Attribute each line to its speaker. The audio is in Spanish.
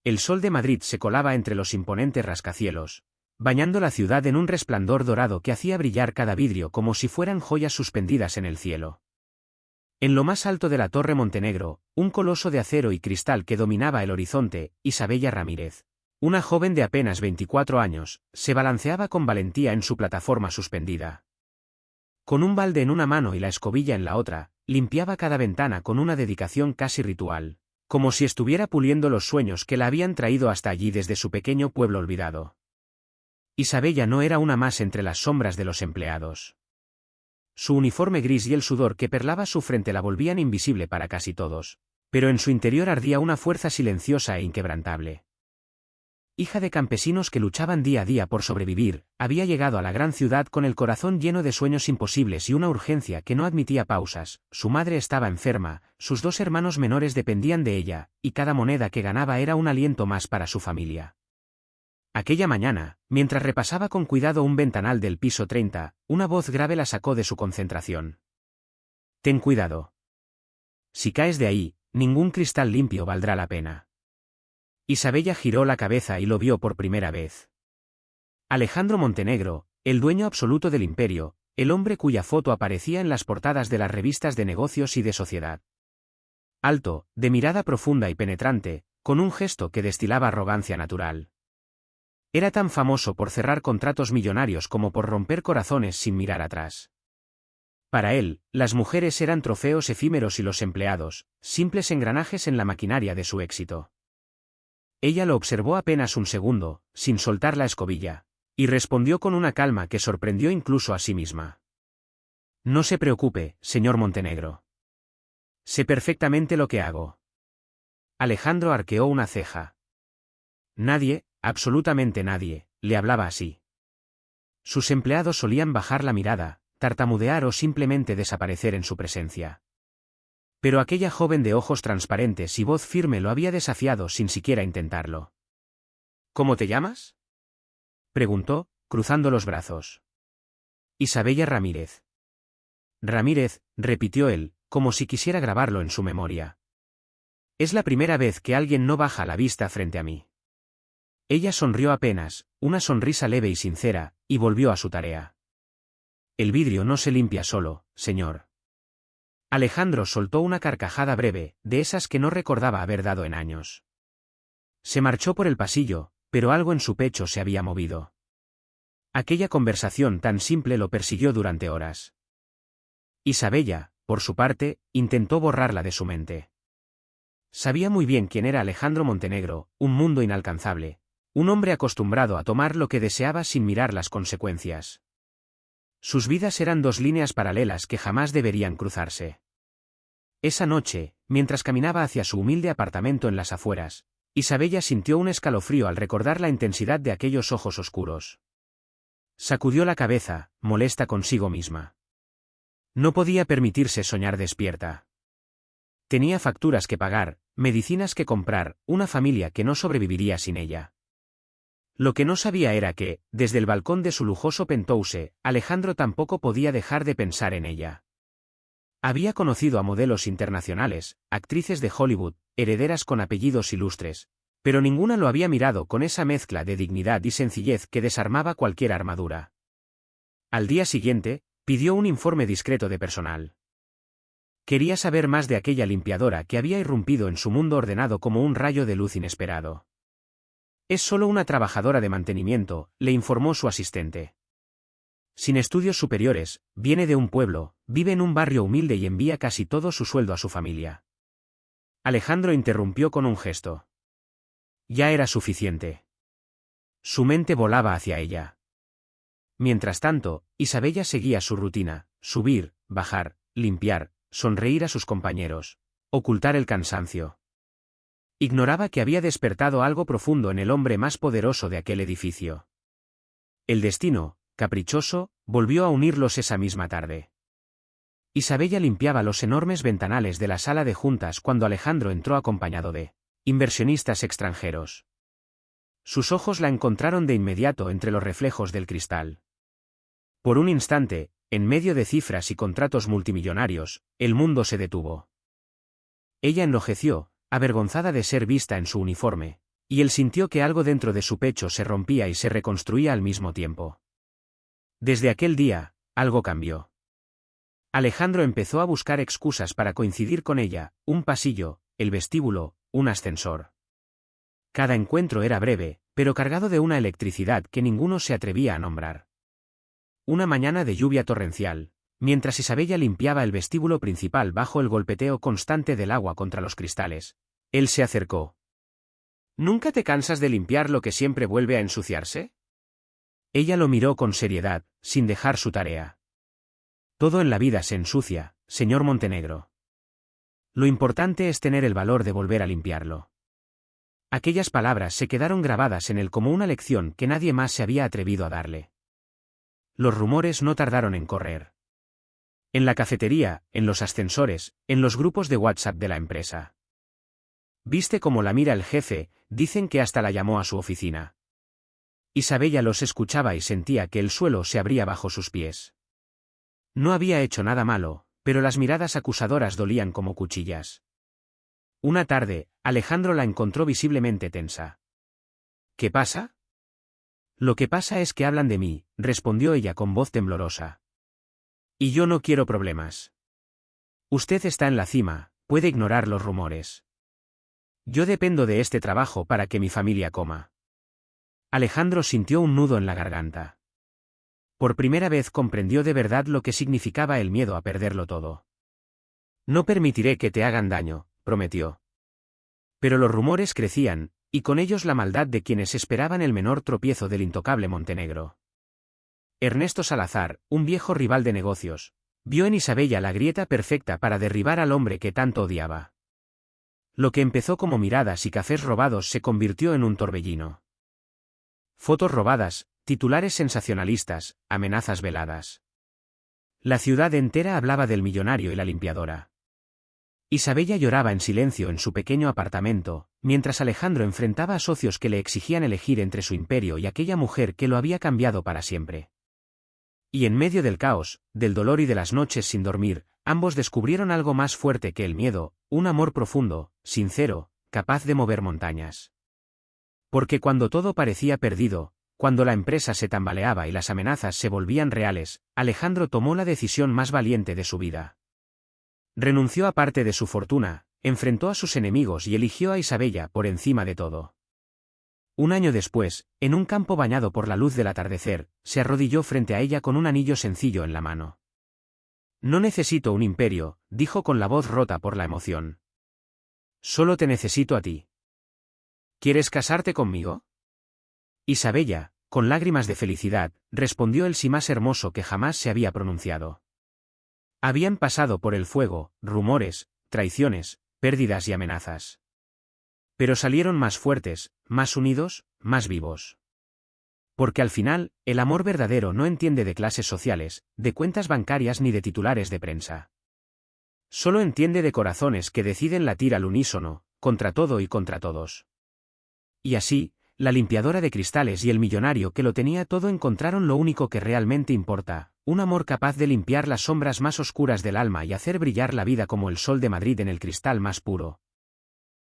Speaker 1: El sol de Madrid se colaba entre los imponentes rascacielos, bañando la ciudad en un resplandor dorado que hacía brillar cada vidrio como si fueran joyas suspendidas en el cielo. En lo más alto de la Torre Montenegro, un coloso de acero y cristal que dominaba el horizonte, Isabella Ramírez, una joven de apenas 24 años, se balanceaba con valentía en su plataforma suspendida. Con un balde en una mano y la escobilla en la otra, limpiaba cada ventana con una dedicación casi ritual, como si estuviera puliendo los sueños que la habían traído hasta allí desde su pequeño pueblo olvidado. Isabella no era una más entre las sombras de los empleados. Su uniforme gris y el sudor que perlaba su frente la volvían invisible para casi todos, pero en su interior ardía una fuerza silenciosa e inquebrantable. Hija de campesinos que luchaban día a día por sobrevivir, había llegado a la gran ciudad con el corazón lleno de sueños imposibles y una urgencia que no admitía pausas. Su madre estaba enferma, sus 2 hermanos menores dependían de ella, y cada moneda que ganaba era un aliento más para su familia. Aquella mañana, mientras repasaba con cuidado un ventanal del piso 30, una voz grave la sacó de su concentración. «Ten cuidado. Si caes de ahí, ningún cristal limpio valdrá la pena». Isabella giró la cabeza y lo vio por primera vez. Alejandro Montenegro, el dueño absoluto del imperio, el hombre cuya foto aparecía en las portadas de las revistas de negocios y de sociedad. Alto, de mirada profunda y penetrante, con un gesto que destilaba arrogancia natural. Era tan famoso por cerrar contratos millonarios como por romper corazones sin mirar atrás. Para él, las mujeres eran trofeos efímeros y los empleados, simples engranajes en la maquinaria de su éxito. Ella lo observó apenas un segundo, sin soltar la escobilla, y respondió con una calma que sorprendió incluso a sí misma. «No se preocupe, señor Montenegro. Sé perfectamente lo que hago». Alejandro arqueó una ceja. Nadie, absolutamente nadie, le hablaba así. Sus empleados solían bajar la mirada, tartamudear o simplemente desaparecer en su presencia. Pero aquella joven de ojos transparentes y voz firme lo había desafiado sin siquiera intentarlo. «¿Cómo te llamas?», preguntó, cruzando los brazos. «Isabella Ramírez». «Ramírez», repitió él, como si quisiera grabarlo en su memoria. «Es la primera vez que alguien no baja la vista frente a mí». Ella sonrió apenas, una sonrisa leve y sincera, y volvió a su tarea. «El vidrio no se limpia solo, señor». Alejandro soltó una carcajada breve, de esas que no recordaba haber dado en años. Se marchó por el pasillo, pero algo en su pecho se había movido. Aquella conversación tan simple lo persiguió durante horas. Isabella, por su parte, intentó borrarla de su mente. Sabía muy bien quién era Alejandro Montenegro, un mundo inalcanzable, un hombre acostumbrado a tomar lo que deseaba sin mirar las consecuencias. Sus vidas eran 2 líneas paralelas que jamás deberían cruzarse. Esa noche, mientras caminaba hacia su humilde apartamento en las afueras, Isabella sintió un escalofrío al recordar la intensidad de aquellos ojos oscuros. Sacudió la cabeza, molesta consigo misma. No podía permitirse soñar despierta. Tenía facturas que pagar, medicinas que comprar, una familia que no sobreviviría sin ella. Lo que no sabía era que, desde el balcón de su lujoso penthouse, Alejandro tampoco podía dejar de pensar en ella. Había conocido a modelos internacionales, actrices de Hollywood, herederas con apellidos ilustres, pero ninguna lo había mirado con esa mezcla de dignidad y sencillez que desarmaba cualquier armadura. Al día siguiente, pidió un informe discreto de personal. Quería saber más de aquella limpiadora que había irrumpido en su mundo ordenado como un rayo de luz inesperado. «Es solo una trabajadora de mantenimiento», le informó su asistente. «Sin estudios superiores, viene de un pueblo, vive en un barrio humilde y envía casi todo su sueldo a su familia». Alejandro interrumpió con un gesto. Ya era suficiente. Su mente volaba hacia ella. Mientras tanto, Isabella seguía su rutina: subir, bajar, limpiar, sonreír a sus compañeros, ocultar el cansancio. Ignoraba que había despertado algo profundo en el hombre más poderoso de aquel edificio. El destino, caprichoso, volvió a unirlos esa misma tarde. Isabella limpiaba los enormes ventanales de la sala de juntas cuando Alejandro entró acompañado de inversionistas extranjeros. Sus ojos la encontraron de inmediato entre los reflejos del cristal. Por un instante, en medio de cifras y contratos multimillonarios, el mundo se detuvo. Ella enlojeció, avergonzada de ser vista en su uniforme, Y él sintió que algo dentro de su pecho se rompía y se reconstruía al mismo tiempo. Desde aquel día, algo cambió. Alejandro empezó a buscar excusas para coincidir con ella, un pasillo, el vestíbulo, un ascensor. Cada encuentro era breve, pero cargado de una electricidad que ninguno se atrevía a nombrar. Una mañana de lluvia torrencial, mientras Isabella limpiaba el vestíbulo principal bajo el golpeteo constante del agua contra los cristales, él se acercó. ¿Nunca te cansas de limpiar lo que siempre vuelve a ensuciarse? Ella lo miró con seriedad, sin dejar su tarea. Todo en la vida se ensucia, señor Montenegro. Lo importante es tener el valor de volver a limpiarlo. Aquellas palabras se quedaron grabadas en él como una lección que nadie más se había atrevido a darle. Los rumores no tardaron en correr. En la cafetería, en los ascensores, en los grupos de WhatsApp de la empresa. ¿Viste cómo la mira el jefe? Dicen que hasta la llamó a su oficina. Isabella los escuchaba y sentía que el suelo se abría bajo sus pies. No había hecho nada malo, pero las miradas acusadoras dolían como cuchillas. Una tarde, Alejandro la encontró visiblemente tensa. ¿Qué pasa? Lo que pasa es que hablan de mí, respondió ella con voz temblorosa. Y yo no quiero problemas. Usted está en la cima, puede ignorar los rumores. Yo dependo de este trabajo para que mi familia coma. Alejandro sintió un nudo en la garganta. Por primera vez comprendió de verdad lo que significaba el miedo a perderlo todo. No permitiré que te hagan daño, prometió. Pero los rumores crecían, y con ellos la maldad de quienes esperaban el menor tropiezo del intocable Montenegro. Ernesto Salazar, un viejo rival de negocios, vio en Isabella la grieta perfecta para derribar al hombre que tanto odiaba. Lo que empezó como miradas y cafés robados se convirtió en un torbellino. Fotos robadas, titulares sensacionalistas, amenazas veladas. La ciudad entera hablaba del millonario y la limpiadora. Isabella lloraba en silencio en su pequeño apartamento, mientras Alejandro enfrentaba a socios que le exigían elegir entre su imperio y aquella mujer que lo había cambiado para siempre. Y en medio del caos, del dolor y de las noches sin dormir, ambos descubrieron algo más fuerte que el miedo, un amor profundo, sincero, capaz de mover montañas. Porque cuando todo parecía perdido, cuando la empresa se tambaleaba y las amenazas se volvían reales, Alejandro tomó la decisión más valiente de su vida. Renunció a parte de su fortuna, enfrentó a sus enemigos y eligió a Isabella por encima de todo. Un año después, en un campo bañado por la luz del atardecer, se arrodilló frente a ella con un anillo sencillo en la mano. No necesito un imperio, dijo con la voz rota por la emoción. Solo te necesito a ti. ¿Quieres casarte conmigo? Isabella, con lágrimas de felicidad, respondió el sí más hermoso que jamás se había pronunciado. Habían pasado por el fuego, rumores, traiciones, pérdidas y amenazas. Pero salieron más fuertes, más unidos, más vivos. Porque al final, el amor verdadero no entiende de clases sociales, de cuentas bancarias ni de titulares de prensa. Solo entiende de corazones que deciden latir al unísono, contra todo y contra todos. Y así, la limpiadora de cristales y el millonario que lo tenía todo encontraron lo único que realmente importa, un amor capaz de limpiar las sombras más oscuras del alma y hacer brillar la vida como el sol de Madrid en el cristal más puro,